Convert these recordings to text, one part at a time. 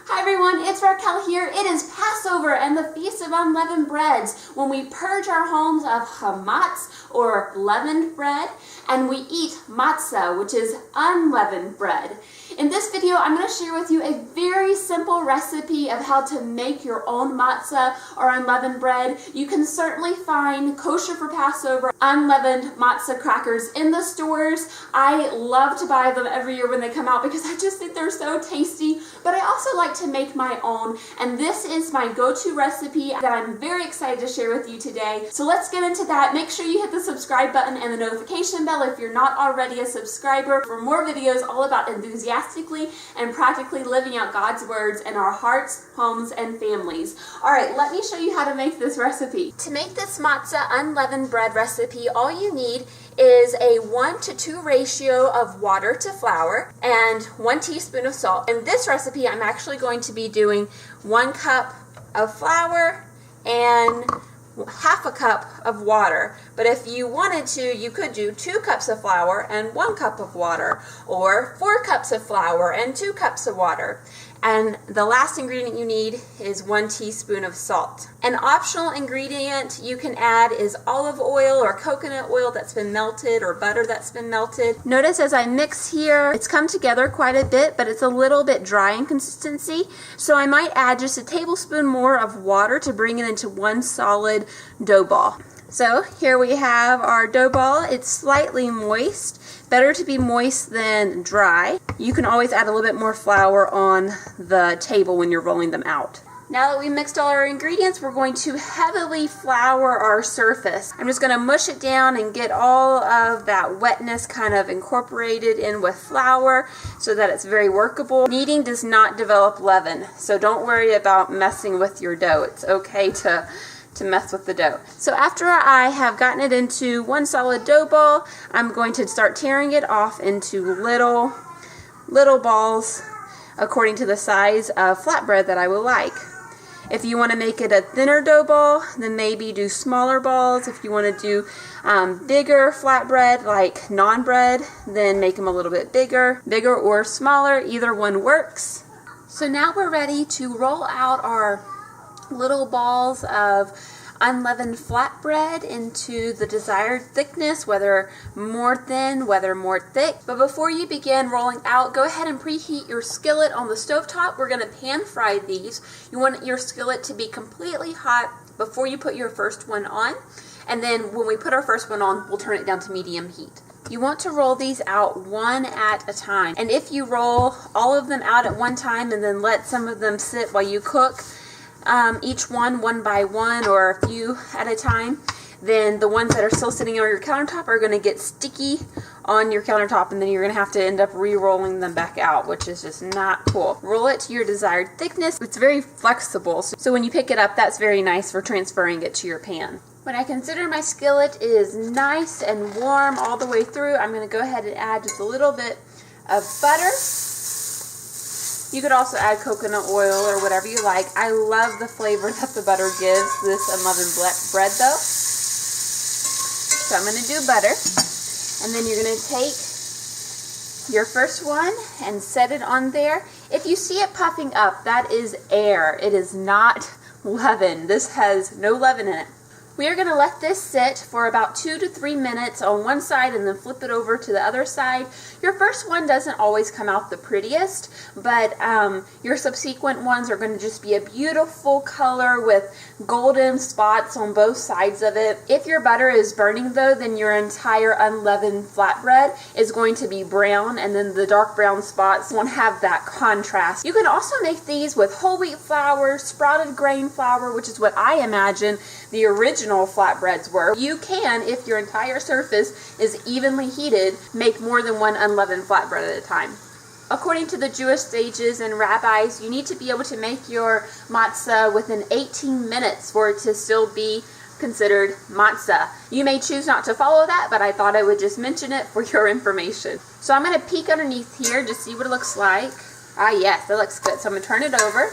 Hi everyone, it's Raquel here. It is Passover and the Feast of Unleavened Breads, when we purge our homes of hamatz, or leavened bread, and we eat matzah, which is unleavened bread. In this video, I'm going to share with you a very simple recipe of how to make your own matzah or unleavened bread. You can certainly find kosher for Passover unleavened matzah crackers in the stores. I love to buy them every year when they come out because I just think they're so tasty, but I also like to make my own, and this is my go-to recipe that I'm very excited to share with you today. So let's get into that. Make sure you hit the subscribe button and the notification bell if you're not already a subscriber for more videos all about enthusiastically and practically living out God's words in our hearts, homes, and families. All right, let me show you how to make this recipe. To make this matzah unleavened bread recipe, all you need is a 1-to-2 ratio of water to flour and 1 teaspoon of salt. In this recipe, I'm actually going to be doing 1 cup of flour and half a cup of water. But if you wanted to, you could do 2 cups of flour and 1 cup of water, or 4 cups of flour and 2 cups of water. And the last ingredient you need is 1 teaspoon of salt. An optional ingredient you can add is olive oil or coconut oil that's been melted, or butter that's been melted. Notice as I mix here, it's come together quite a bit, but it's a little bit dry in consistency. So I might add just a tablespoon more of water to bring it into one solid dough ball. So here we have our dough ball. It's slightly moist. Better to be moist than dry. You can always add a little bit more flour on the table when you're rolling them out. Now that we mixed all our ingredients, we're going to heavily flour our surface. I'm just going to mush it down and get all of that wetness kind of incorporated in with flour so that it's very workable. Kneading does not develop leaven, so don't worry about messing with your dough. It's okay to mess with the dough. So after I have gotten it into one solid dough ball, I'm going to start tearing it off into little balls according to the size of flatbread that I would like. If you want to make it a thinner dough ball, then maybe do smaller balls. If you want to do bigger flatbread like naan bread, then make them a little bit bigger or smaller. Either one works. So now we're ready to roll out our little balls of unleavened flatbread into the desired thickness, whether more thin, whether more thick. But before you begin rolling out, go ahead and preheat your skillet on the stovetop. We're going to pan fry these. You want your skillet to be completely hot before you put your first one on, and then when we put our first one on, we'll turn it down to medium heat. You want to roll these out one at a time, and if you roll all of them out at one time and then let some of them sit while you cook, each one by one or a few at a time, then the ones that are still sitting on your countertop are going to get sticky on your countertop, and then you're going to have to end up re-rolling them back out, which is just not cool. Roll it to your desired thickness. It's very flexible, so when you pick it up, that's very nice for transferring it to your pan. When I consider my skillet is nice and warm all the way through, I'm going to go ahead and add just a little bit of butter. You could also add coconut oil or whatever you like. I love the flavor that the butter gives this unleavened bread though. So I'm going to do butter. And then you're going to take your first one and set it on there. If you see it puffing up, that is air. It is not leaven. This has no leaven in it. We are going to let this sit for about 2 to 3 minutes on one side and then flip it over to the other side. Your first one doesn't always come out the prettiest, but your subsequent ones are going to just be a beautiful color with golden spots on both sides of it. If your butter is burning though, then your entire unleavened flatbread is going to be brown, and then the dark brown spots won't have that contrast. You can also make these with whole wheat flour, sprouted grain flour, which is what I imagine the original flatbreads were. You can, if your entire surface is evenly heated, make more than one unleavened flatbread at a time. According to the Jewish sages and rabbis, you need to be able to make your matzah within 18 minutes for it to still be considered matzah. You may choose not to follow that, but I thought I would just mention it for your information. So I'm going to peek underneath here to see what it looks like. Ah yes, that looks good. So I'm going to turn it over.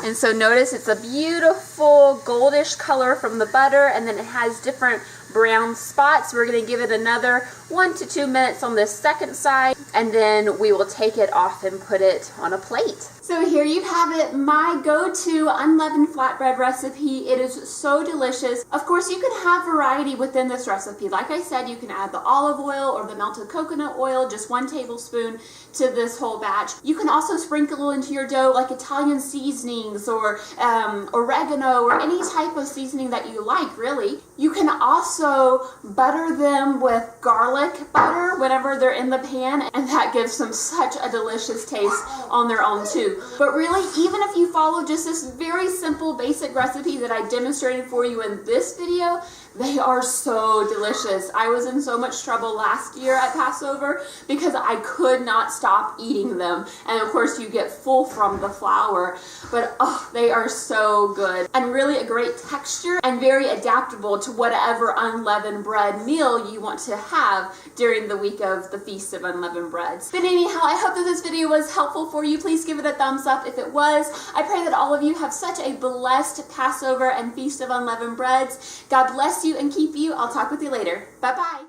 And so notice it's a beautiful goldish color from the butter, and then it has different brown spots. We're going to give it another 1 to 2 minutes on this second side, and then we will take it off and put it on a plate. So here you have it, my go-to unleavened flatbread recipe. It is so delicious. Of course, you can have variety within this recipe. Like I said, you can add the olive oil or the melted coconut oil, just 1 tablespoon to this whole batch. You can also sprinkle into your dough like Italian seasonings or oregano or any type of seasoning that you like, really. You can also butter them with garlic butter whenever they're in the pan, and that gives them such a delicious taste on their own too. But really, even if you follow just this very simple basic recipe that I demonstrated for you in this video, they are so delicious. I was in so much trouble last year at Passover because I could not stop eating them. And of course you get full from the flour, but oh, they are so good. And really a great texture and very adaptable to whatever unleavened bread meal you want to have during the week of the Feast of Unleavened Breads. But anyhow, I hope that this video was helpful for you. Please give it a thumbs up if it was. I pray that all of you have such a blessed Passover and Feast of Unleavened Breads. God bless you and keep you. I'll talk with you later. Bye-bye.